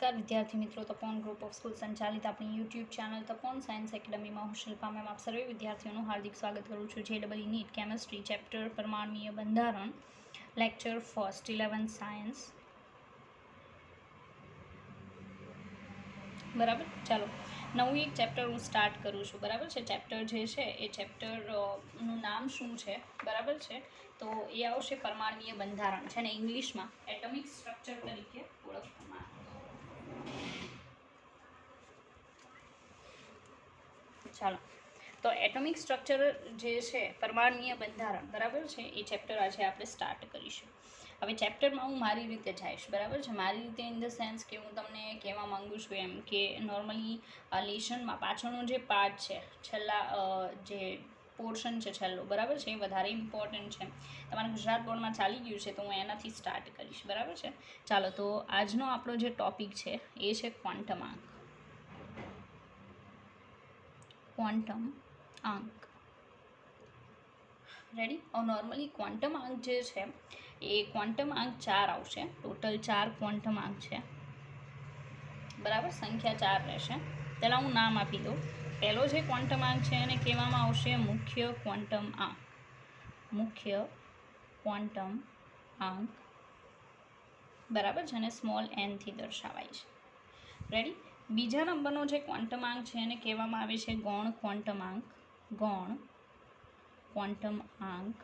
નમસ્કાર વિદ્યાર્થી મિત્રો, તપોન ગ્રુપ ઓફ સ્કૂલ સંચાલિત આપણી યુટ્યુબ ચેનલ તપોન સાયન્સ એકેડમીમાં હું શિલ્પા મેમ આપ સર્વે વિદ્યાર્થીઓનું હાર્દિક સ્વાગત કરું છું. JEE નીટ કેમેસ્ટ્રી ચેપ્ટર પરમાણ્વીય બંધારણ લેક્ચર ફર્સ્ટ 11 સાયન્સ. બરાબર, ચાલો નવું એક ચેપ્ટર હું સ્ટાર્ટ કરું છું. બરાબર છે. ચેપ્ટર જે છે એ ચેપ્ટરનું નામ શું છે? બરાબર છે, તો એ આવશે પરમાણ્વીય બંધારણ, છે ને ઇંગ્લિશમાં એટમિક સ્ટ્રક્ચર તરીકે ઓળખવામાં આવે. ચાલો, તો એટમિક સ્ટ્રક્ચર જે છે પરમાણ્વીય બંધારણ, બરાબર છે, એ ચેપ્ટર આજે આપણે સ્ટાર્ટ કરીશું. હવે ચેપ્ટરમાં હું મારી રીતે જઈશ. બરાબર છે, મારી રીતે ઇન ધ સેન્સ કે હું તમને કહેવા માગું છું એમ કે નોર્મલી લેશનમાં પાછળનો જે પાર્ટ છે, છેલ્લા જે પોર્શન છે છેલ્લો, બરાબર છે, એ વધારે ઇમ્પોર્ટન્ટ છે. તમારા ગુજરાત બોર્ડમાં ચાલી ગયું છે તો હું એનાથી સ્ટાર્ટ કરીશ. બરાબર છે, ચાલો. તો આજનો આપણો જે ટૉપિક છે એ છે ક્વોન્ટમ આંક. ક્વોન્ટમ આંક, રેડી. નોર્મલી ક્વોન્ટમ આંક જે છે એ ક્વોન્ટમ આંક 4 આવશે. ટોટલ 4 ક્વોન્ટમ આંક છે. બરાબર, સંખ્યા 4 રહેશે. પહેલાં હું નામ આપી દઉં. પહેલો જે ક્વોન્ટમ આંક છે એને કહેવામાં આવશે મુખ્ય ક્વોન્ટમ આંક. મુખ્ય ક્વોન્ટમ આંક, બરાબર, જેને સ્મોલ એનથી દર્શાવાય છે. રેડી. બીજા નંબરનો જે ક્વોન્ટમ આંક છે એને કહેવામાં આવે છે ગૌણ ક્વોન્ટમ આંક. ગૌણ ક્વોન્ટમ આંક,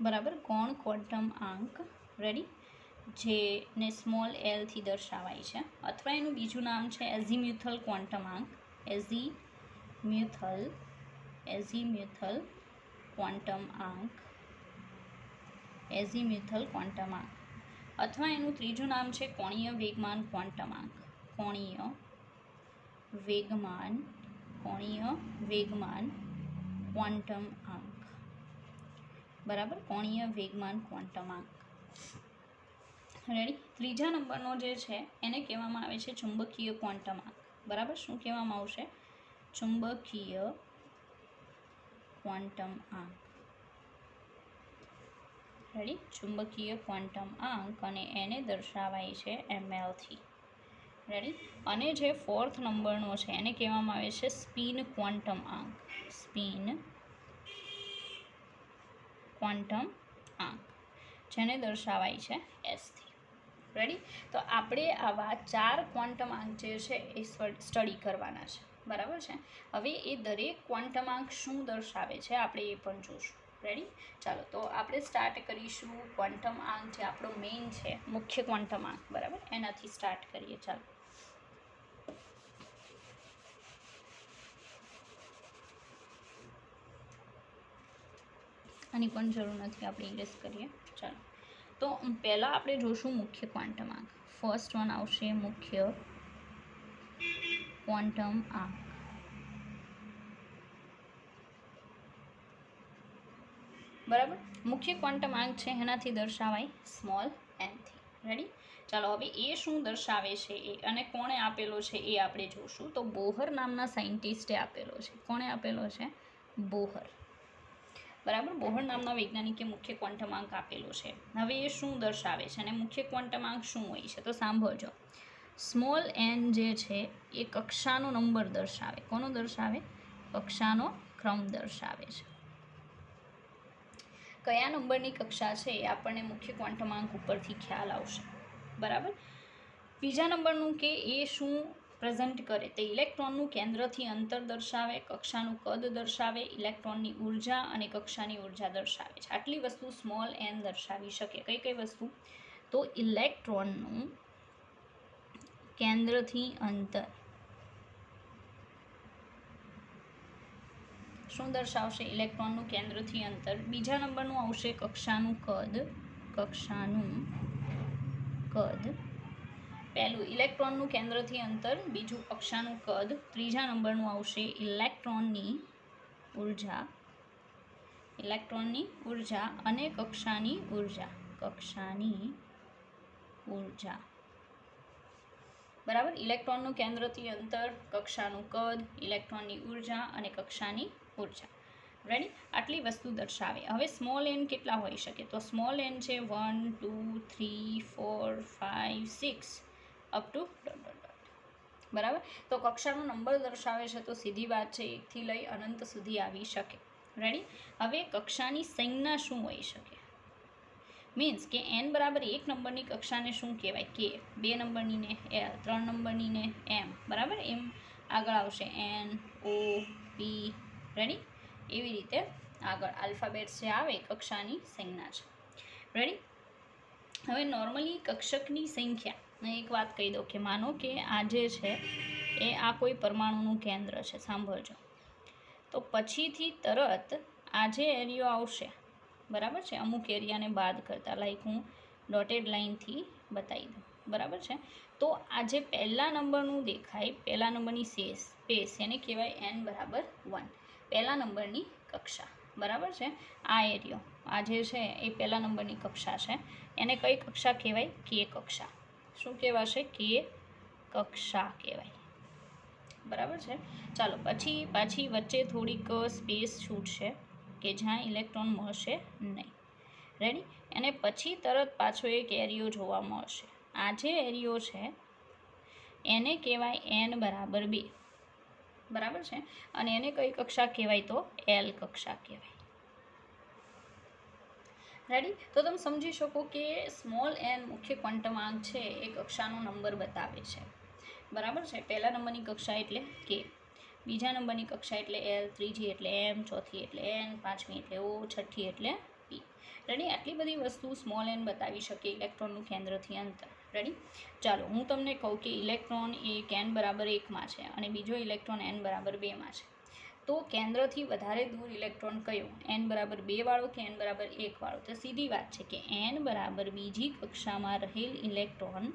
બરાબર, ગૌણ ક્વોન્ટમ આંક. રેડી, જેને સ્મોલ એલથી દર્શાવાય છે, અથવા એનું બીજું નામ છે એઝીમ્યુથલ ક્વોન્ટમ આંક. એઝીમ્યુથલ ક્વોન્ટમ આંક. એઝીમ્યુથલ ક્વોન્ટમ આંક, અથવા એનું ત્રીજું નામ છે કોણીય વેગમાન ક્વોન્ટમ આંક. કોણીય વેગમાન ક્વોન્ટમ આંક, બરાબર, કોણીય વેગમાન ક્વોન્ટમ આંક. રેડી. ત્રીજા નંબરનો જે છે એને કહેવામાં આવે છે ચુંબકીય ક્વોન્ટમ આંક. બરાબર, શું કહેવામાં આવશે? ચુંબકીય ક્વોન્ટમ આંક. રેડી, ચુંબકીય ક્વોન્ટમ આંક, અને એને દર્શાવાય છે ml થી. રેડી. અને જે ફોર્થ નંબરનો છે એને કહેવામાં આવે છે સ્પિન ક્વોન્ટમ આંક. સ્પિન ક્વોન્ટમ આંક, જેને દર્શાવાય છે S થી. રેડી. તો આપણે આવા 4 ક્વોન્ટમ આંક જે છે એ સ્ટડી કરવાના છે. બરાબર છે. હવે એ દરેક ક્વોન્ટમ આંક શું દર્શાવે છે આપણે એ પણ જોશું. રેડી. ચાલો, તો આપણે સ્ટાર્ટ કરીશું ક્વોન્ટમ આંક જે આપણો મેઇન છે, મુખ્ય ક્વોન્ટમ આંક. બરાબર, એનાથી સ્ટાર્ટ કરીએ. ચાલો, આની પણ જરૂર નથી, આપણે ઇરેઝ કરીએ. ચાલો, તો પહેલાં આપણે જોશું મુખ્ય ક્વોન્ટમ આંક. ફર્સ્ટ વન આવશે મુખ્ય ક્વોન્ટમ આંક. બરાબર, મુખ્ય ક્વોન્ટમ આંક છે એનાથી દર્શાવાય સ્મોલ એનથી. રેડી. ચાલો, હવે એ શું દર્શાવે છે અને કોણે આપેલો છે એ આપણે જોશું. તો બોહર નામના સાયન્ટિસ્ટે આપેલો છે. કોણે આપેલો છે? બોહર. બરાબર, બોહર નામના વૈજ્ઞાનિકે મુખ્ય ક્વોન્ટમ આંક આપેલો છે. હવે એ શું દર્શાવે છે અને મુખ્ય ક્વોન્ટમ આંક શું હોય છે? તો સાંભળજો. સ્મોલ એન જે છે એ કક્ષાનો નંબર દર્શાવે. કોનો દર્શાવે? કક્ષાનો ક્રમ દર્શાવે છે. કયા નંબરની કક્ષા છે એ આપણને મુખ્ય ક્વોન્ટમ આંક ઉપરથી ખ્યાલ આવશે. બરાબર. બીજા નંબરનું કે એ શું પ્રેઝન્ટ કરે? તે ઇલેક્ટ્રોનનું કેન્દ્રથી અંતર દર્શાવે, કક્ષાનું કદ દર્શાવે, ઇલેક્ટ્રોનની ઉર્જા અને કક્ષાની ઉર્જા દર્શાવે છે. આટલી વસ્તુ સ્મોલ એન દર્શાવી શકે. કઈ કઈ વસ્તુ? તો ઇલેક્ટ્રોનનું કેન્દ્રથી અંતર શું દર્શાવશે? ઇલેક્ટ્રોનનું કેન્દ્રથી અંતર. બીજા નંબરનું આવશે કક્ષાનું કદ. કક્ષાનું કદ. પહેલું ઇલેક્ટ્રોનનું કેન્દ્રથી અંતર, બીજું કક્ષાનું કદ. ત્રીજા નંબરનું આવશે ઇલેક્ટ્રોનની ઉર્જા. ઇલેક્ટ્રોનની ઉર્જા અને કક્ષાની ઉર્જા. કક્ષાની ઉર્જા. બરાબર, ઇલેક્ટ્રોનનું કેન્દ્રથી અંતર, કક્ષાનું કદ, ઇલેક્ટ્રોનની ઉર્જા અને કક્ષાની ઉર્જા. રેડી, આટલી વસ્તુ દર્શાવે. હવે સ્મોલ એન કેટલા હોઈ શકે? તો સ્મોલ એન છે 1 2 3 4 5 6 up to dot dot dot. બરાબર, તો કક્ષાનો નંબર દર્શાવે છે તો સીધી વાત છે 1 થી લઈ અનંત સુધી આવી શકે. રેડી, હવે કક્ષાની સંજ્ઞા શું હોઈ શકે? મીન્સ કે n બરાબર 1 નંબરની કક્ષાને શું કહેવાય? કે 2 નંબરની ને l, 3 નંબરની ને m. બરાબર, એમ આગળ આવશે n o p. રેડી, એવી રીતે આગળ આલ્ફાબેટ્સ જે આવે કક્ષાની સંજ્ઞા છે. રેડી, હવે નોર્મલી કક્ષકની સંખ્યા એક વાત કહી દઉં કે માનો કે આ જે છે એ આ કોઈ પરમાણુનું કેન્દ્ર છે, સાંભળજો. તો પછીથી તરત આ જે એરિયો આવશે, બરાબર છે, અમુક એરિયાને બાદ કરતા, લાઈક હું ડોટેડ લાઇનથી બતાવી દઉં. બરાબર છે, તો આ જે પહેલા નંબરનું દેખાય, પહેલા નંબરની સ્પેસ એને કહેવાય n બરાબર 1, પહેલા નંબરની કક્ષા. બરાબર છે, આ એરિયો આ જે છે એ પહેલા નંબરની કક્ષા છે, એને કઈ કક્ષા કહેવાય? કે કક્ષા. શું કહેવાશે? કે કક્ષા કહેવાય. બરાબર છે, ચાલો પછી પાછી વચ્ચે થોડીક સ્પેસ છૂટશે કે જ્યાં ઇલેક્ટ્રોન મળશે નહીં. રેડી, અને પછી તરત પાછો એક એરિયો જોવા મળશે. આ જે એરિયો છે એને કહેવાય n બરાબર 2. બરાબર છે, અને એને કઈ કક્ષા કહેવાય? તો l કક્ષા કહેવાય. રેડી, તો તમે સમજી શકો કે સ્મોલ n મુખ્ય ક્વોન્ટમ આંક છે એ કક્ષાનો નંબર બતાવે છે. બરાબર છે, પહેલા નંબરની કક્ષા એટલે કે, બીજા નંબરની કક્ષા એટલે l, ત્રીજી એટલે m, ચોથી એટલે n, પાંચમી એટલે o, છઠ્ઠી એટલે p. રેડી, આટલી બધી વસ્તુ સ્મોલ n બતાવી શકે ઇલેક્ટ્રોનનું કેન્દ્રથી અંતર. રેડી, ચાલો હું તમને કહું કે ઇલેક્ટ્રોન એક n બરાબર 1માં છે અને બીજો ઇલેક્ટ્રોન n બરાબર 2માં છે. તો કેન્દ્રથી વધારે દૂર ઇલેક્ટ્રોન કયો? n બરાબર 2 વાળો કે n બરાબર 1 વાળો? તો સીધી વાત છે કે n બરાબર બીજી કક્ષામાં રહેલ ઇલેક્ટ્રોન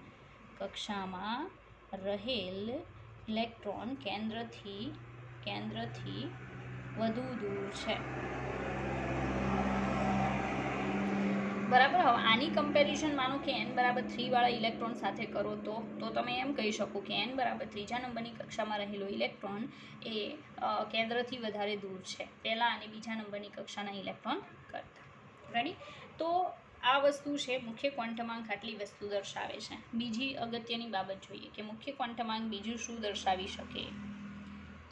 કેન્દ્રથી વધુ દૂર છે. બરાબર, હવે આની કમ્પેરિઝન માનો કે n બરાબર 3 વાળા ઇલેક્ટ્રોન સાથે કરો તો તમે એમ કહી શકો કે n બરાબર ત્રીજા નંબરની કક્ષામાં રહેલો ઇલેક્ટ્રોન એ કેન્દ્રથી વધારે દૂર છે પહેલા અને બીજા નંબરની કક્ષાના ઇલેક્ટ્રોન કરતાં. રેડી, તો આ વસ્તુ છે મુખ્ય ક્વોન્ટમાંક આટલી વસ્તુ દર્શાવે છે. બીજી અગત્યની બાબત જોઈએ કે મુખ્ય ક્વોન્ટમાંક બીજું શું દર્શાવી શકે.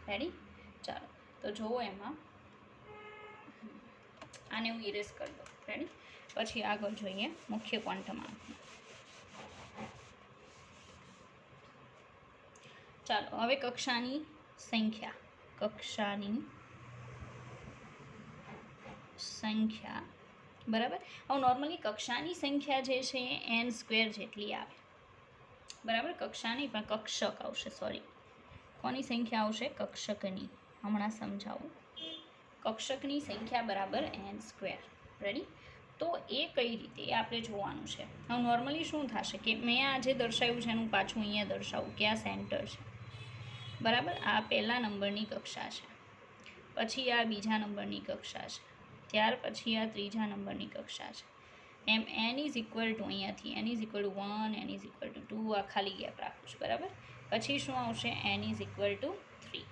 રેડી, ચાલો તો જુઓ, એમાં આને હું ઇરેઝ કરી દઉં. રેડી, પછી આગળ જોઈએ મુખ્ય ક્વોન્ટમાંક. ચાલો હવે કક્ષાની સંખ્યા. બરાબર, હવે નોર્મલી કક્ષાની સંખ્યા જે છે એ n² જેટલી આવે. બરાબર, કક્ષા નહીં પણ કક્ષક આવશે, સોરી, કોની સંખ્યા આવશે? કક્ષકની. હમણાં સમજાવું. કક્ષકની સંખ્યા બરાબર n². રેડી, તો એ કઈ રીતે એ આપણે જોવાનું છે. હવે નોર્મલી શું થશે કે મેં આ જે દર્શાવ્યું છે એનું પાછું અહીંયા દર્શાવું કે આ સેન્ટર છે. બરાબર, આ પહેલા નંબરની કક્ષા છે, પછી આ બીજા નંબરની કક્ષા છે, ત્યાર પછી આ ત્રીજા નંબરની કક્ષા છે. એમ n = અહીંયાથી n = 1, n = 2, આ ખાલી ગેપ રાખું છું. બરાબર, પછી શું આવશે? n = 3.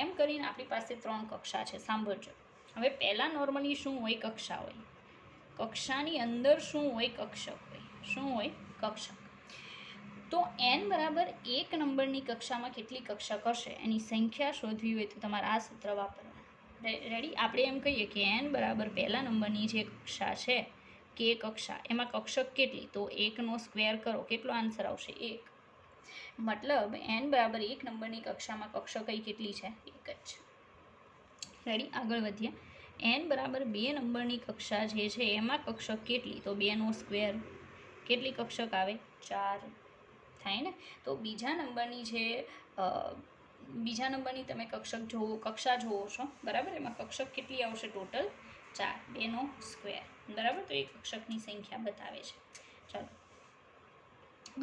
એમ કરીને આપણી પાસે 3 કક્ષા છે. સાંભળજો, હવે પહેલાં નોર્મલી શું હોય? કક્ષા હોય. કક્ષાની અંદર શું હોય? કક્ષક હોય. શું હોય? કક્ષક. તો n બરાબર 1 નંબરની કક્ષામાં કેટલી કક્ષક હશે એની સંખ્યા શોધવી હોય તો તમારે આ સૂત્ર વાપરવાનું. રેડી, આપણે એમ કહીએ કે n બરાબર પહેલા નંબરની જે કક્ષા છે કે કક્ષા, એમાં કક્ષક કેટલી? તો 1નો સ્ક્વેર કરો, કેટલો આન્સર આવશે? 1. મતલબ n બરાબર 1 નંબરની કક્ષામાં કક્ષક કેટલી છે? 1 જ. રેડી, આગળ વધીએ. n બરાબર 2 નંબરની કક્ષા જે છે એમાં કક્ષક કેટલી? તો 2નો સ્ક્વેર, કેટલી કક્ષક આવે? 4 થાય ને. તો બીજા નંબરની તમે કક્ષા જુઓ છો. બરાબર, એમાં કક્ષક કેટલી આવશે? ટોટલ 4, 2નો સ્ક્વેર. બરાબર, તો એ કક્ષકની સંખ્યા બતાવે છે. ચાલો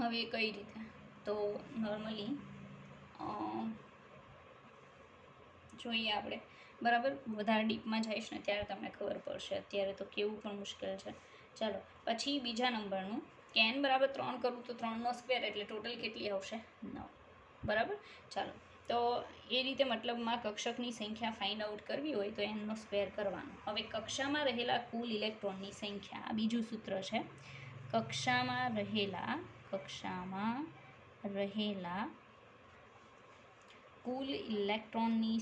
હવે કઈ રીતે? તો નોર્મલી જોઈએ આપણે. બરાબર, વધારે ડીપમાં જઈશ ને ત્યારે તમને ખબર પડશે, અત્યારે તો કેવું પણ મુશ્કેલ છે. ચાલો પછી બીજા નંબરનું કે n બરાબર 3 કરું તો 3નો સ્ક્વેર એટલે ટોટલ કેટલી આવશે? 9. બરાબર, ચાલો તો એ રીતે મતલબમાં કક્ષકની સંખ્યા ફાઇન્ડ આઉટ કરવી હોય તો એનનો સ્ક્વેર કરવાનો. હવે કક્ષામાં રહેલા કુલ ઇલેક્ટ્રોનની સંખ્યા, આ બીજું સૂત્ર છે. કક્ષામાં રહેલા કુલ ઇલેક્ટ્રોનની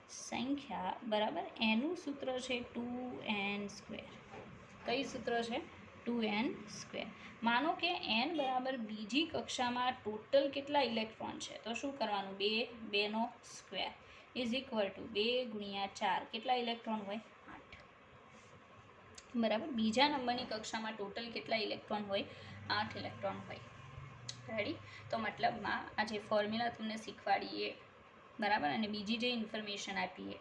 સંખ્યા બરાબર, એનું સૂત્ર છે 2n². કયું સૂત્ર છે? 2n². માનો કે n બરાબર બીજી કક્ષામાં ટોટલ કેટલા ઇલેક્ટ્રોન છે, તો શું કરવાનું? 2નો સ્ક્વેર ઇઝ ઇક્વલ ટુ 2 ગુણ્યા 4. કેટલા ઇલેક્ટ્રોન હોય? 8. બરાબર. બીજા નંબરની કક્ષામાં ટોટલ કેટલા ઇલેક્ટ્રોન હોય? 8 ઇલેક્ટ્રોન હોય. રેડી? તો મતલબમાં આ જે ફોર્મ્યુલા તમને શીખવાડીએ બરાબર, અને બીજી જે ઇન્ફોર્મેશન આપીએ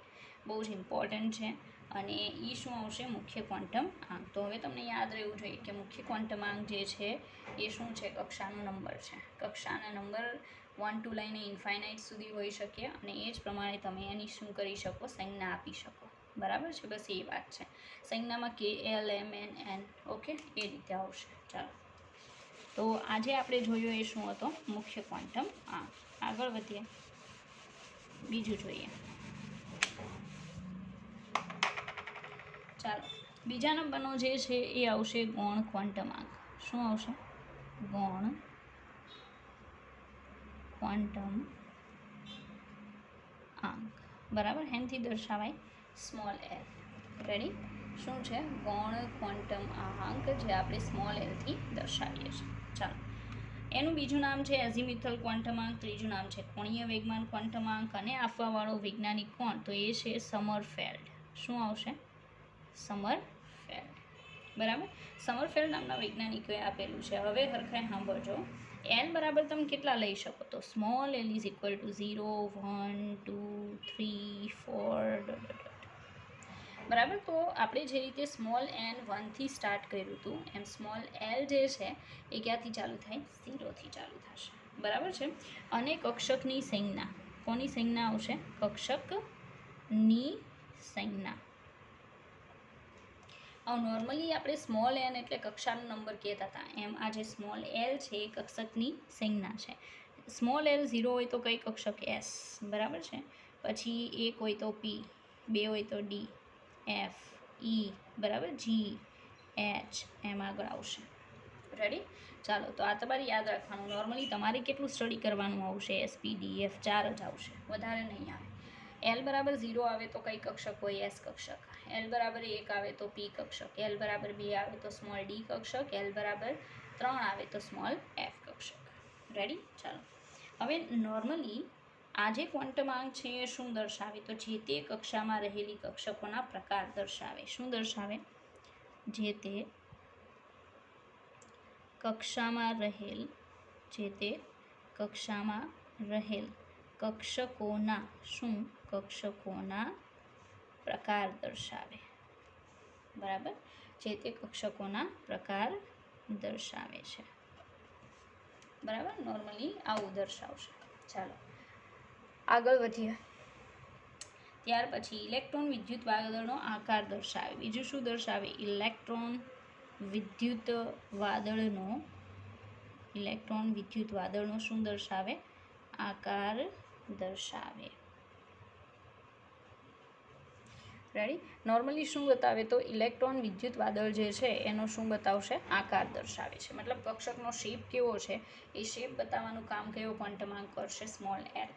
બહુ જ ઇમ્પોર્ટન્ટ છે. અને એ શું આવશે? મુખ્ય ક્વોન્ટમ આંક. તો હવે તમને યાદ રહેવું જોઈએ કે મુખ્ય ક્વોન્ટમ આંક જે છે એ શું છે? કક્ષાનો નંબર છે. કક્ષાના નંબર 1 to લઈને ઇન્ફાઇનાઇટ સુધી હોઈ શકે, અને એ જ પ્રમાણે તમે એની શું કરી શકો? સંજ્ઞા આપી શકો. બરાબર છે? બસ એ વાત છે. સંજ્ઞામાં કે, એલ, એમ, એન. ઓકે, એ રીતે આવશે. ચાલો, તો આજે આપણે જોયું એ શું હતો? મુખ્ય ક્વોન્ટમ આંક. આગળ વધીએ, બીજું જોઈએ. ચાલો, બીજા નંબરનો જે છે એ આવશે ગૌણ ક્વોન્ટમ આંક. શું આવશે? ગૌણ ક્વોન્ટમ આંક. બરાબર. હેનથી દર્શાવાય સ્મોલ એલ. રેડી? શું છે? ગૌણ ક્વોન્ટમ આંક, જે આપણે સ્મોલ એલથી દર્શાવીએ છીએ. ચાલો, એનું બીજું નામ છે એઝીમ્યુથલ ક્વોન્ટમ આંક, ત્રીજું નામ છે કોણીય વેગમાન ક્વોન્ટમ આંક, અને આપવાવાળો વૈજ્ઞાનિક કોણ? તો એ છે સમરફેલ્ડ. શું આવશે? સમરફેલ્ડ. બરાબર. સમરફેલ્ડ નામના વૈજ્ઞાનિકોએ આપેલું છે. હવે હરખાઈ સાંભળજો. એલ બરાબર તમે કેટલા લઈ શકો? તો small L is equal to 0, 1, 2, 3, 4. બરાબર. તો આપણે જે રીતે સ્મોલ n 1થી સ્ટાર્ટ કર્યું હતું, એમ સ્મોલ એલ જે છે એ ક્યાંથી ચાલુ થાય? 0થી ચાલુ થશે. બરાબર છે. અને કક્ષકની સંજ્ઞા, કોની સંજ્ઞા આવશે? કક્ષકની સંજ્ઞા. નોર્મલી આપણે સ્મોલ એન એટલે કક્ષાનો નંબર કહેતા હતા, એમ આ જે સ્મોલ એલ છે એ કક્ષકની સંજ્ઞા છે. સ્મોલ એલ 0 હોય તો કઈ કક્ષક? એસ. બરાબર છે. પછી 1 હોય તો પી, 2 હોય તો ડી, એફ, ઈ, બરાબર, જી, એચ, એમ આગળ આવશે. રેડી? ચાલો, તો આ તમારે યાદ રાખવાનું. નોર્મલી તમારે કેટલું સ્ટડી કરવાનું આવશે? એસપી, ડી, એફ 4 જ આવશે, વધારે નહીં આવે. એલ બરાબર 0 આવે તો કઈ કક્ષક હોય? એસ કક્ષક. એલ બરાબર 1 આવે તો પી કક્ષક. એલ બરાબર 2 આવે તો સ્મોલ ડી કક્ષક. એલ બરાબર 3 આવે તો સ્મોલ એફ કક્ષક. રેડી? ચાલો, હવે નોર્મલી આ જે ક્વોન્ટમ આંક છે એ શું દર્શાવે? તો જે તે કક્ષામાં રહેલી કક્ષકોના પ્રકાર દર્શાવે. શું દર્શાવે? જે તે કક્ષામાં રહેલ કક્ષકોના શું? કક્ષકોના પ્રકાર દર્શાવે. બરાબર. જે તે કક્ષકોના પ્રકાર દર્શાવે છે. બરાબર. નોર્મલી આવું દર્શાવશે. ચાલો, આગળ વધીએ. ત્યાર પછી ઇલેક્ટ્રોન વિદ્યુત વાદળનો આકાર દર્શાવે. બીજું શું દર્શાવે? ઇલેક્ટ્રોન વિદ્યુત વાદળનો શું દર્શાવે? આકાર દર્શાવે. રેડી? નોર્મલી શું બતાવે? તો ઇલેક્ટ્રોન વિદ્યુત વાદળ જે છે એનો શું બતાવશે? આકાર દર્શાવે છે. મતલબ કક્ષકનો શેપ કેવો છે એ શેપ બતાવવાનું કામ કયો ક્વોન્ટમ આંક કરશે? Small L.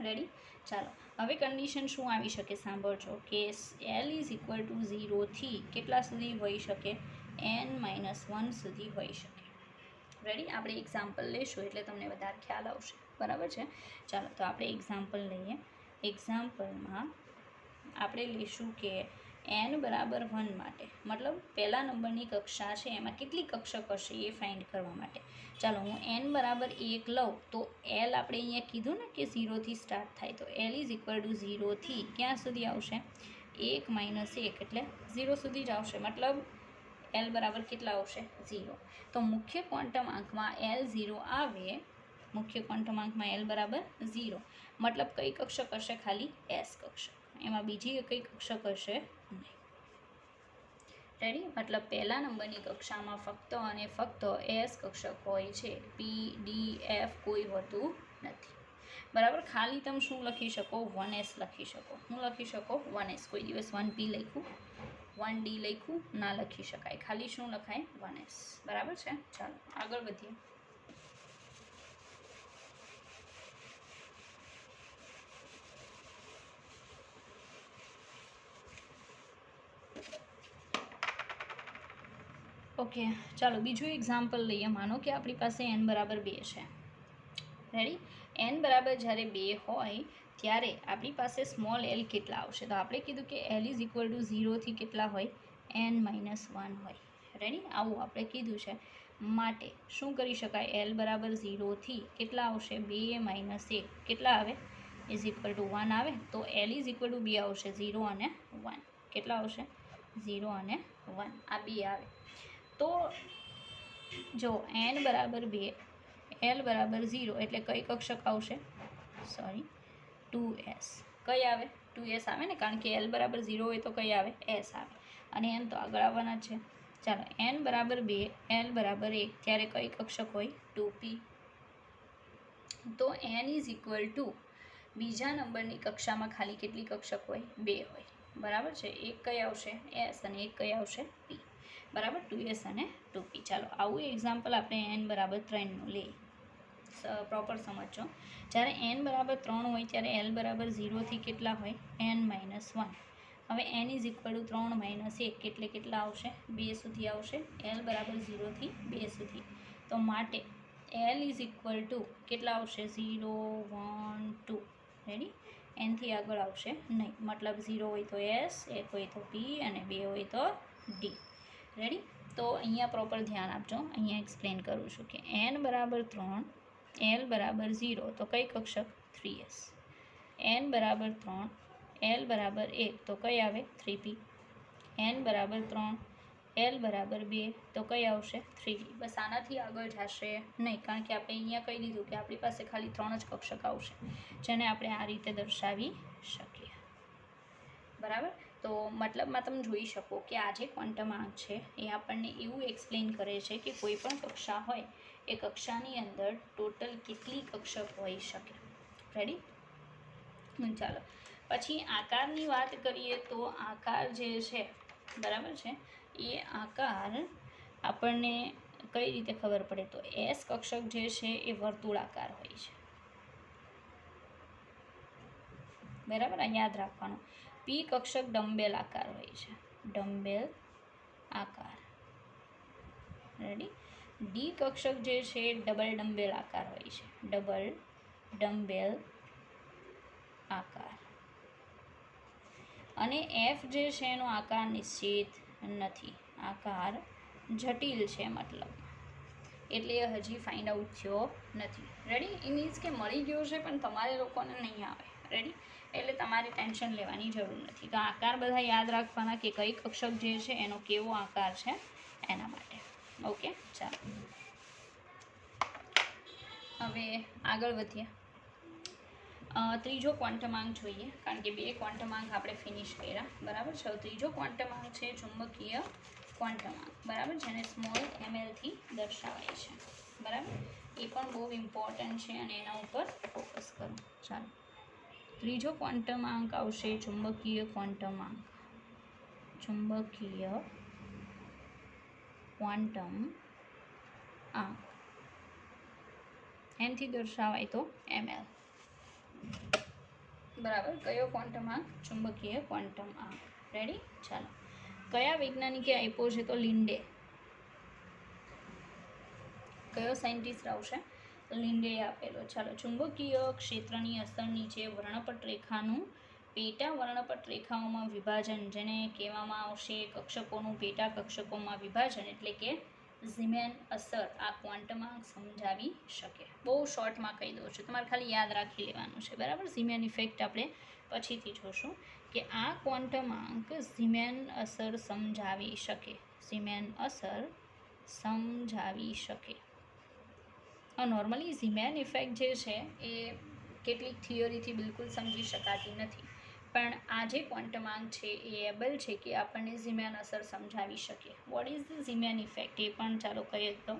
રેડી? ચાલો, હવે કન્ડિશન શું આવી શકે? સાંભળજો કે એલ ઇઝ ઇક્વલ ટુ 0થી કેટલા સુધી હોઈ શકે? n-1 સુધી હોઈ શકે. રેડી? આપણે એક્ઝામ્પલ લઈશું એટલે તમને વધારે ખ્યાલ આવશે. બરાબર છે? ચાલો, તો આપણે એક્ઝામ્પલ લઈએ. એક્ઝામ્પલમાં આપણે લઈશું કે n બરાબર 1 માટે, મતલબ પહેલા નંબરની કક્ષા છે એમાં કેટલી કક્ષક હશે એ ફાઇન્ડ કરવા માટે. ચાલો, હું n બરાબર 1 લઉં તો l આપણે અહીંયા કીધું ને કે 0થી સ્ટાર્ટ થાય, તો l ઇઝ ઇક્વલ ટુ 0થી ક્યાં સુધી આવશે? 1 - 1 એટલે 0 સુધી જ આવશે. મતલબ l બરાબર કેટલા આવશે? 0. તો મુખ્ય ક્વોન્ટમ આંકમાં l 0 આવે, મુખ્ય ક્વોન્ટમ આંકમાં l બરાબર 0, મતલબ કઈ કક્ષક હશે? ખાલી s કક્ષક. એમાં બીજી કઈ કક્ષક હશે નહીં. રેડી? મતલબ પહેલા નંબરની કક્ષામાં ફક્ત અને ફક્ત એસ કક્ષક હોય છે, પી ડી એફ કોઈ હોતું નથી. બરાબર? ખાલી તમે શું લખી શકો? 1s લખી શકો. શું લખી શકો? 1s. કોઈ દિવસ 1p લખ્યું, 1d લખ્યું ના લખી શકાય. ખાલી શું લખાય? 1s. બરાબર છે? ચાલો આગળ વધીએ. ઓકે, ચાલો બીજું એક્ઝામ્પલ લઈએ. માનો કે આપણી પાસે n બરાબર 2 છે. રેડી? n બરાબર જ્યારે 2 હોય ત્યારે આપણી પાસે સ્મોલ l કેટલા આવશે? તો આપણે કીધું કે l ઇઝ ઇક્વલ ટુ 0 કેટલા હોય? n - 1 હોય. રેડી? આવું આપણે કીધું છે. માટે શું કરી શકાય? l બરાબર 0 કેટલા આવશે? 2 - 1 કેટલા આવે? ઇઝ ઇક્વલ ટુ 1 આવે. તો l ઇઝ ઇક્વલ ટુ 2 આવશે, 0 અને 1. કેટલા આવશે? 0 અને 1. આ 2 આવે. તો જો n બરાબર 2, l બરાબર 0 એટલે કઈ કક્ષક આવશે? Sorry, 2s. કઈ આવે? 2s આવે ને, કારણ કે l બરાબર 0 હોય તો કઈ આવે? s આવે. અને n તો આગળ આવવાના જ છે. ચાલો, n બરાબર 2, l બરાબર 1 ત્યારે કઈ કક્ષક હોય? 2p. તો n ઇઝ ઇક્વલ ટુ બીજા નંબરની કક્ષામાં ખાલી કેટલી કક્ષક હોય? 2 હોય. બરાબર છે? એક કઈ આવશે? s અને એક કઈ આવશે? p. બરાબર? 2s અને 2p. ચાલો આવું એક્ઝામ્પલ આપણે n બરાબર 3નું લઈએ. પ્રોપર સમજો. જ્યારે n બરાબર 3 હોય ત્યારે l બરાબર 0 કેટલા હોય? n - 1. હવે n ઇઝ ઇક્વલ ટુ 3 - 1 એટલે કેટલા આવશે? 2 સુધી આવશે. l બરાબર 0 થી 2 સુધી. તો માટે l ઇઝ ઇક્વલ ટુ કેટલા આવશે? 0, 1, 2. રેડી? n થી આગળ આવશે નહીં. મતલબ 0 હોય તો s, 1 હોય તો p અને 2 હોય તો d. રેડી? તો અહીંયા પ્રોપર ધ્યાન આપજો. અહીંયા એક્સપ્લેન કરું છું કે n બરાબર 3, l બરાબર 0 તો કઈ કક્ષક? 3s. n બરાબર 3, l બરાબર 1 તો કઈ આવે? 3p. n બરાબર 3, l બરાબર 2 તો કઈ આવશે? 3d. બસ આનાથી આગળ જશે નહીં, કારણ કે આપણે અહીંયા કહી દીધું કે આપણી પાસે ખાલી 3 જ કક્ષક આવશે, જેને આપણે આ રીતે દર્શાવી શકીએ. બરાબર? તો મતલબમાં તમે જોઈ શકો કે આ જે ક્વોન્ટમ આંક છે એ આપણને એવું એક્સપ્લેન કરે છે કે કોઈ પણ કક્ષા હોય એ કક્ષાની અંદર ટોટલ કેટલી કક્ષક હોઈ શકે. રેડી? ચાલો પછી આકારની વાત કરીએ તો આકાર જે છે, બરાબર છે, એ આકાર આપણને કઈ રીતે ખબર પડે? તો એસ કક્ષક જે છે એ વર્તુળાકાર હોય છે. બરાબર? આ યાદ રાખવાનું. પી કક્ષક ડમ્બેલ આકાર હોય છે. ડમ્બેલ આકાર. રેડી? ડી કક્ષક જે છે ડબલ ડમ્બેલ આકાર હોય છે. ડબલ ડમ્બેલ આકાર. અને એફ જે છે એનો આકાર નિશ્ચિત નથી, આકાર જટિલ છે. મતલબ એટલે હજી ફાઇન્ડ આઉટ થયો નથી. રેડી? એ મીન્સ કે મળી ગયો છે પણ તમારે લોકોને નહીં આવે. રેડી? એટલે તમારે ટેન્શન લેવાની જરૂર નથી. તો આકાર બધા યાદ રાખવાના કે કઈ કક્ષક જે છે એનો કેવો આકાર છે એના માટે. ઓકે, ચાલો હવે આગળ વધીએ. ત્રીજો ક્વોન્ટમ આંક જોઈએ, કારણ કે 2 ક્વોન્ટમ આંક આપણે ફિનિશ કર્યા. બરાબર છે? ત્રીજો ક્વોન્ટમ આંક છે ચુંબકીય ક્વોન્ટમ આંક. બરાબર? જેને સ્મોલ ml થી દર્શાવાય છે. બરાબર? એ પણ બહુ ઇમ્પોર્ટન્ટ છે અને એના ઉપર ફોકસ કરો. ચાલો, ત્રીજો ક્વોન્ટમ આંક આવશે ચુંબકીય ક્વોન્ટમ આંક. ચુંબકીય ક્વોન્ટમ આંક એનથી દર્શાવાય તો ml. બરાબર? કયો ક્વોન્ટમ આંક? ચુંબકીય ક્વોન્ટમ આંક. રેડી? ચાલો, કયા વૈજ્ઞાનિકે આપ્યો છે? તો લિન્ડે. કયો સાયન્ટિસ્ટ આવશે? લિન્ડે આપેલો. ચાલો, ચુંબકીય ક્ષેત્રની અસર નીચે વર્ણપટ રેખાનું પેટા વર્ણપટ રેખાઓમાં વિભાજન, જેને કહેવામાં આવશે કક્ષકોનું પેટા કક્ષકોમાં વિભાજન, એટલે કે ઝીમેન અસર આ ક્વોન્ટમ આંક સમજાવી શકે. બહુ શોર્ટમાં કહી દઉં છું, તમારે ખાલી યાદ રાખી લેવાનું છે. બરાબર? ઝીમેન ઇફેક્ટ આપણે પછીથી જોશું કે આ ક્વોન્ટમ આંક ઝીમેન અસર સમજાવી શકે. ઝીમેન અસર સમજાવી શકે. નોર્મલી ઝીમેન ઇફેક્ટ જે છે એ કેટલીક થિયરીથી બિલકુલ સમજી શકાતી નથી, પણ આ જે ક્વોન્ટમ આંક છે એ એબલ છે કે આપણને ઝીમેન અસર સમજાવી શકે. વોટ ઇઝ ધ ઝીમેન ઇફેક્ટ એ પણ ચાલો કહીએ તો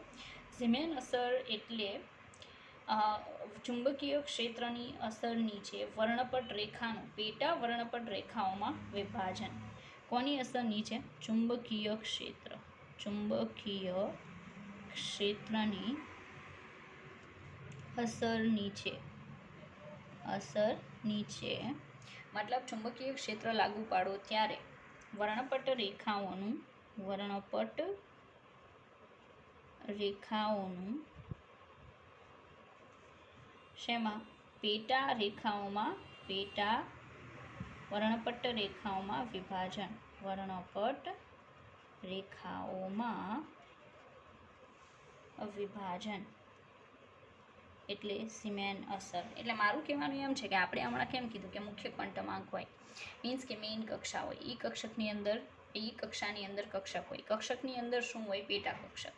ઝીમેન અસર એટલે ચુંબકીય ક્ષેત્રની અસર નીચે વર્ણપટ રેખાનું પેટા વર્ણપટ રેખાઓમાં વિભાજન. કોની અસર નીચે? ચુંબકીય ક્ષેત્રની અસર નીચે મતલબ ચુંબકીય ક્ષેત્ર લાગુ પાડો ત્યારે વર્ણપટ રેખાઓનું શેમાં? પેટા વર્ણપટ રેખાઓમાં વિભાજન એટલે ઝીમેન અસર. એટલે મારું કહેવાનું એમ છે કે આપણે હમણાં કેમ કીધું કે મુખ્ય ક્વોન્ટમ આંક હોય, મીન્સ કે મેઇન કક્ષા હોય, એ કક્ષાની અંદર કક્ષક હોય. કક્ષકની અંદર શું હોય? પેટા કક્ષક.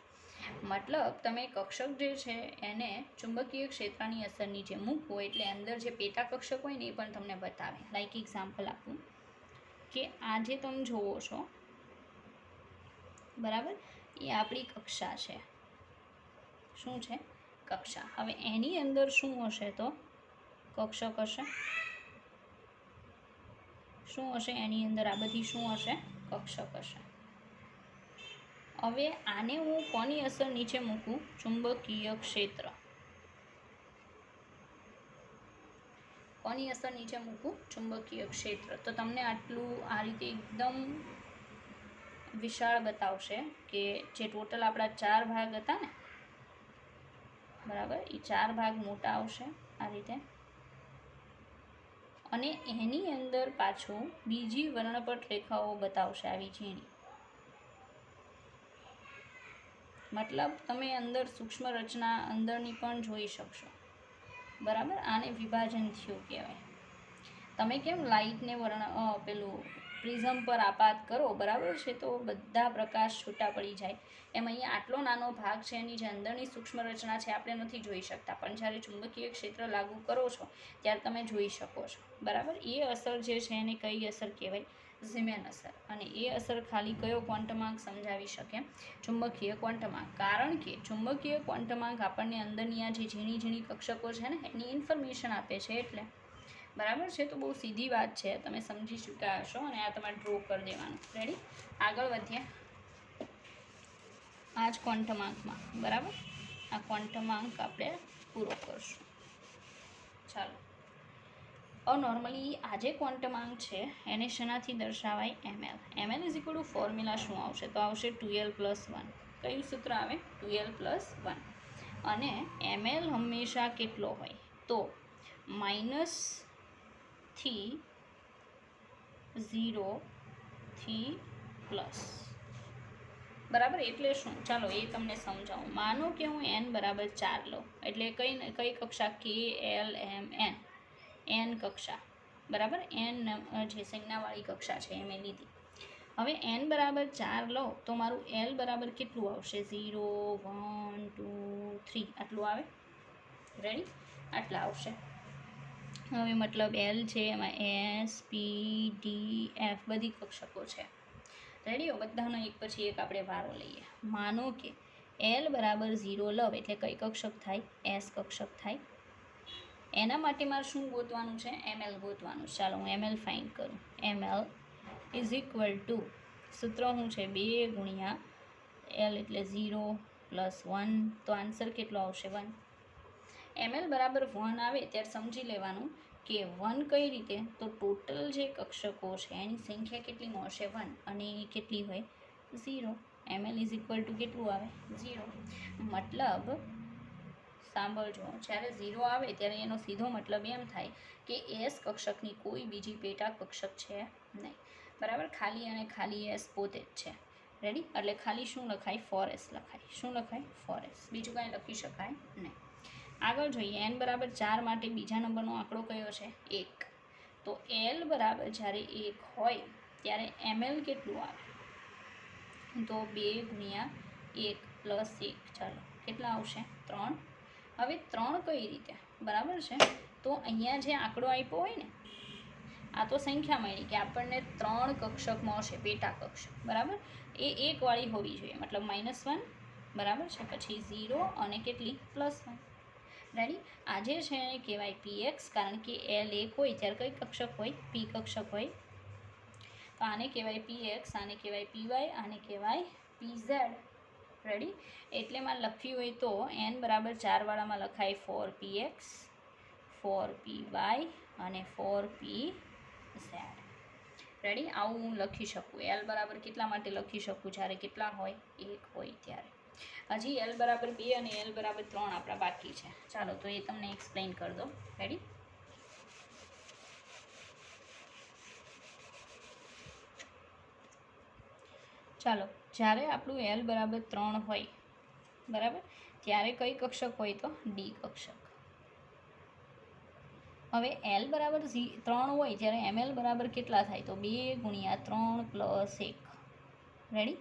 મતલબ તમે કક્ષક જે છે એને ચુંબકીય ક્ષેત્રની અસર નીચે મૂકવો એટલે અંદર જે પેટા કક્ષક હોય ને એ પણ તમને બતાવે. લાઈક એક્ઝામ્પલ આપું કે આ જે તમે જોવો છો બરાબર, એ આપણી કક્ષા છે. શું છે? કક્ષા. હવે એની અંદર શું હશે? તો કક્ષક હશે. શું હશે એની અંદર? આ બધી શું હશે? કક્ષક હશે. હવે આને હું કોની અસર નીચે મૂકું? ચુંબકીય ક્ષેત્ર. કોની અસર નીચે મૂકું? ચુંબકીય ક્ષેત્ર. તો તમને આટલું આ રીતે એકદમ વિશાળ બતાવશે કે જે ટોટલ આપણા 4 ભાગ હતા ને બરાબર, એ 4 ભાગ મોટા આવશે આ રીતે, અને એની અંદર પાછું બીજી વર્ણપટ રેખાઓ બતાવશે આવી ઝીણી. મતલબ તમે અંદર સૂક્ષ્મ રચના અંદરની પણ જોઈ શકશો. બરાબર, આને વિભાજન થયું કહેવાય. તમે કેમ લાઇટને પેલું પ્રિઝમ પર આપાત કરો બરાબર છે તો બધા પ્રકાશ છૂટા પડી જાય, એમ અહીંયા આટલો નાનો ભાગ છે એની જે અંદરની સૂક્ષ્મ રચના છે આપણે નથી જોઈ શકતા, પણ જ્યારે ચુંબકીય ક્ષેત્ર લાગુ કરો છો ત્યારે તમે જોઈ શકો છો. બરાબર, એ અસર જે છે એને કઈ અસર કહેવાય? ઝીમેન અસર. અને એ અસર ખાલી કયો ક્વોન્ટમ આંક સમજાવી શકે? ચુંબકીય ક્વોન્ટમ આંક. કારણ કે ચુંબકીય ક્વોન્ટમ આંક આપણને અંદરની આ જે ઝીણી કક્ષકો છે ને એની ઇન્ફોર્મેશન આપે છે. એટલે બરાબર છે, તો બહુ સીધી વાત છે, તમે સમજી ચૂક્યા હશો. અને આ તમારે ડ્રો કરી દેવાનું. રેડી? આગળ વધીએ આ જ ક્વોન્ટમ આંકમાં. બરાબર, આ ક્વોન્ટમ આંક આપણે પૂરો કરશું. ચાલો, નોર્મલી આ જે ક્વોન્ટમ આંક છે એને શેનાથી દર્શાવાય? ml is equal to formula શું આવશે? તો આવશે 2l+1. કયું સૂત્ર આવે? 2l+1. અને ml હંમેશા કેટલો હોય? તો -0 થી પ્લસ. બરાબર, એટલે શું? ચાલો એ તમને સમજાવું. માનો કે હું n બરાબર 4 લઉં, એટલે કઈ કક્ષા? K L M n કક્ષા. બરાબર, n જે સંજ્ઞાવાળી કક્ષા છે એ મેં લીધી. હવે n બરાબર 4 લો તો મારું l બરાબર કેટલું આવશે? 0 1 2 3 આટલું આવે. રેડી? આટલા આવશે. હવે મતલબ l છે એમાં S P D F બધી કક્ષકો છે. રેડી? બધાનો એક પછી એક આપણે વારો લઈએ. માનો કે l બરાબર 0 લવ એટલે કઈ કક્ષક થાય? S કક્ષક થાય. એના માટે મારે શું ગોતવાનું છે? ml ગોતવાનું. ચાલો હું ml ફાઇન્ડ કરું. ml ઇઝ ઇક્વલ ટુ સૂત્ર શું છે? 2 ગુણ્યા l એટલે 0 + 1, તો આન્સર કેટલો આવશે? 1. ml બરાબર 1 આવે ત્યારે સમજી લેવાનું કે 1 કઈ રીતે? તો ટોટલ જે કક્ષકો છે એની સંખ્યા કેટલી મળશે? 1. અને એ કેટલી હોય? 0. ml ઇઝ ઇક્વલ ટુ કેટલું આવે? 0. મતલબ સાંભળજો, જ્યારે 0 આવે ત્યારે એનો સીધો મતલબ એમ થાય કે એસ કક્ષકની કોઈ બીજી પેટા કક્ષક છે નહીં. બરાબર, ખાલી અને ખાલી એસ પોતે જ છે. રેડી? એટલે ખાલી શું લખાય? 4s લખાય. શું લખાય? 4s. બીજું કાંઈ લખી શકાય નહીં. આગળ જોઈએ. n બરાબર 4 માટે બીજા નંબરનો આંકડો કયો છે? 1. તો l બરાબર જ્યારે 1 હોય ત્યારે ml કેટલું આવે? તો 2 ગુણ્યા 1 + 1. ચાલો કેટલા આવશે? 3. હવે 3 કઈ રીતે? બરાબર છે, તો અહીંયા જે આંકડો આપ્યો હોય ને આ તો સંખ્યા મળી કે આપણને 3 કક્ષક મળશે, પેટા કક્ષક, બરાબર. એ એકવાળી હોવી જોઈએ, મતલબ -1, બરાબર છે, પછી 0 અને કેટલી +1. રેડી. આજે છે એને કહેવાય px, કારણ કે l એક હોય ત્યારે કઈ કક્ષક હોય, p કક્ષક હોય. તો આને કહેવાય px, આને કહેવાય py, આને કહેવાય pz. રેડી. એટલે માં લખ્યું હોય તો n બરાબર 4 વાળામાં લખાય 4px, 4py અને 4pz. રેડી. આવું હું લખી શકું. l બરાબર કેટલા માટે લખી શકું? જ્યારે કેટલા હોય? 1 હોય ત્યારે. હજી l બરાબર 2 અને l બરાબર 3 આપણા બાકી છે. ચાલો તો એ તમને એક્સપ્લેન કરી દો. રેડી. ચાલો, જ્યારે આપણું l બરાબર 3 હોય, બરાબર, ત્યારે કઈ કક્ષક હોય? તો ડી કક્ષક. હવે l બરાબર 3 હોય ત્યારે ml બરાબર કેટલા થાય? તો 2 × 3 + 1. રેડી.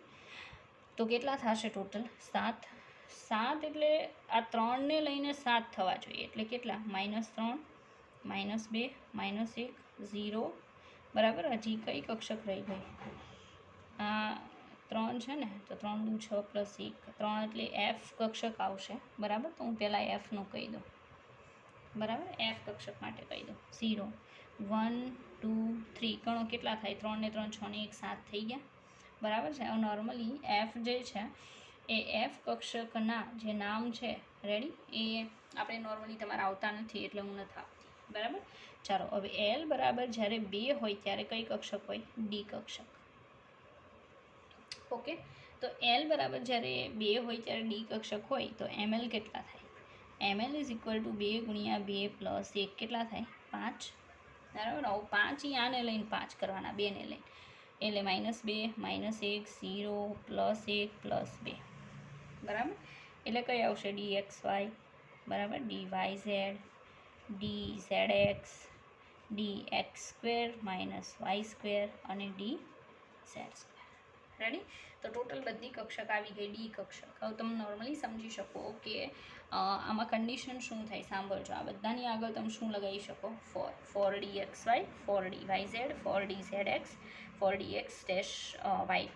તો કેટલા થશે ટોટલ? 7. 7 એટલે આ 3 ને લઈને 7 થવા જોઈએ, એટલે કેટલા? -3, -2, -1, 0, બરાબર. હજી કઈ કક્ષક રહી ગઈ? આ 3 છે ને, તો 3 દુ 6 + 1, 3 એટલે f કક્ષક આવશે, બરાબર. તો હું પહેલાં એફનું કહી દઉં, બરાબર. એફ કક્ષક માટે કહી દઉં. 0, 1, 2, 3. ગણો કેટલા થાય? 3 ને 3 6 ને 1 7 થઈ ગયા, બરાબર છે. હવે નોર્મલી એફ જે છે એ એફ કક્ષકના જે નામ છે, રેડી, એ આપણે નોર્મલી તમારે આવતા નથી એટલે હું નથી આપતી, બરાબર. ચાલો, હવે એલ બરાબર જ્યારે 2 હોય ત્યારે કઈ કક્ષક હોય? ડી કક્ષક. ઓકે. તો એલ બરાબર જ્યારે 2 હોય ત્યારે ડી કક્ષક હોય તો ml કેટલા થાય? ml = 2 × 2 + 1 કેટલા થાય? 5, બરાબર. હવે 5 આને લઈને 5 કરવાના, 2 ને લઈને, એટલે -2, -1, 0, +1, +2, બરાબર. એટલે કઈ આવશે? dxy, બરાબર, dyz, dzx, dx² - y² અને dz². રેડી. તો ટોટલ બધી કક્ષક આવી ગઈ ડી કક્ષક. હવે તમે નોર્મલી સમજી શકો કે આમાં કન્ડિશન શું થાય. સાંભળજો, આ બધાની આગળ તમે શું લગાવી શકો? 4 dxy, 4 dyz, 4 dzx, 4 dx x² - y²,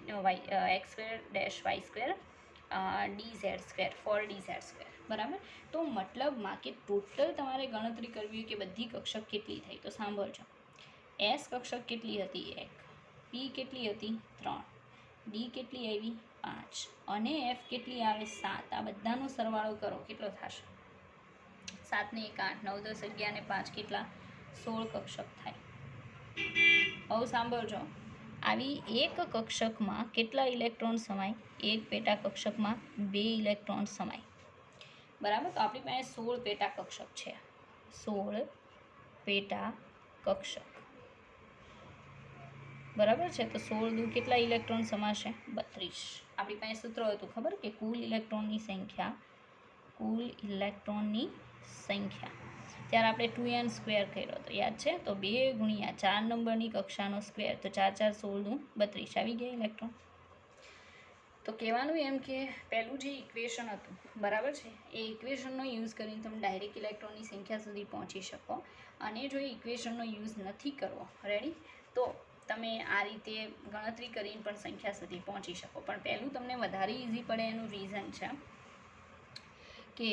dz², 4 dz², બરાબર. તો મતલબમાં કે ટોટલ તમારે ગણતરી કરવી હોય કે બધી કક્ષક કેટલી થઈ. તો સાંભળજો, એસ કક્ષક કેટલી હતી? 1. પી કેટલી હતી? 3. ડી કેટલી આવી? 5. અને એફ કેટલી આવે? 7. આ બધાનો સરવાળો કરો, કેટલો થશે? 7 ને 1 8, 9 10 11 ને 5 કેટલા? 16 કક્ષક થાય. હવે સાંભળજો, આવી એક કક્ષકમાં કેટલા ઇલેક્ટ્રોન સમાય? એક પેટા કક્ષકમાં 2 ઇલેક્ટ્રોન સમાય, બરાબર. તો આપણી પાસે 16 પેટા કક્ષક છે. 16 પેટા કક્ષક, બરાબર છે. તો 16 દુ કેટલા ઇલેક્ટ્રોન સમાશે? 32. આપણી પાસે સૂત્ર હતું, ખબર? કે કુલ ઇલેક્ટ્રોનની સંખ્યા ત્યારે આપણે 2n² કર્યો હતો, યાદ છે? તો 2 × 4 નંબરની કક્ષાનો સ્ક્વેર, તો 4 4 16 દુ 32 આવી ગયા ઇલેક્ટ્રોન. તો કહેવાનું એમ કે પહેલું જે ઇક્વેશન હતું, બરાબર છે, એ ઇક્વેશનનો યુઝ કરીને તમે ડાયરેક્ટ ઇલેક્ટ્રોનની સંખ્યા સુધી પહોંચી શકો. અને જો ઇક્વેશનનો યુઝ નથી કરવો, રેડી, તો તમે આ રીતે ગણતરી કરીને પણ સંખ્યા સુધી પહોંચી શકો. પણ પહેલું તમને વધારે ઇઝી પડે એનું રીઝન છે કે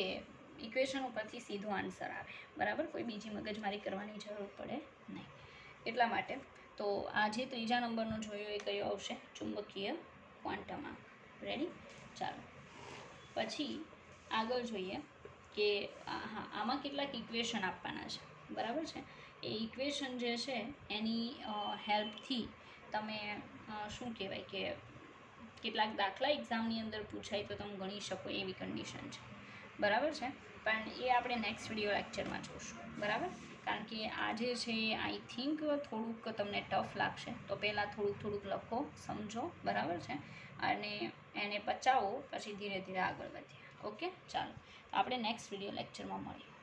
ઇક્વેશન ઉપરથી સીધો આન્સર આવે, બરાબર. કોઈ બીજી મગજમારી કરવાની જરૂર પડે નહીં, એટલા માટે. તો આ જે ત્રીજા નંબરનો જોયો એ કયો આવશે? ચુંબકીય ક્વોન્ટમ આંક. રેડી. ચાલો, પછી આગળ જોઈએ કે આમાં કેટલાક ઇક્વેશન આપવાના છે, બરાબર છે. એ ઇક્વેશન જે છે એની હેલ્પથી તમે શું કહેવાય કે કેટલાક દાખલા એક્ઝામની અંદર પૂછાય તો તમે ગણી શકો એવી કન્ડિશન છે, બરાબર છે. પણ એ આપણે નેક્સ્ટ વિડીયો લેક્ચરમાં જોઈશું, બરાબર. કારણ કે આજે છે આઈ થિંક થોડુંક તમને ટફ લાગશે, તો પહેલાં થોડુંક લખો, સમજો, બરાબર છે, અને એને પચાવો, પછી ધીરે ધીરે આગળ વધીએ. ઓકે, ચાલો, આપણે નેક્સ્ટ વિડીયો લેક્ચરમાં મળીએ.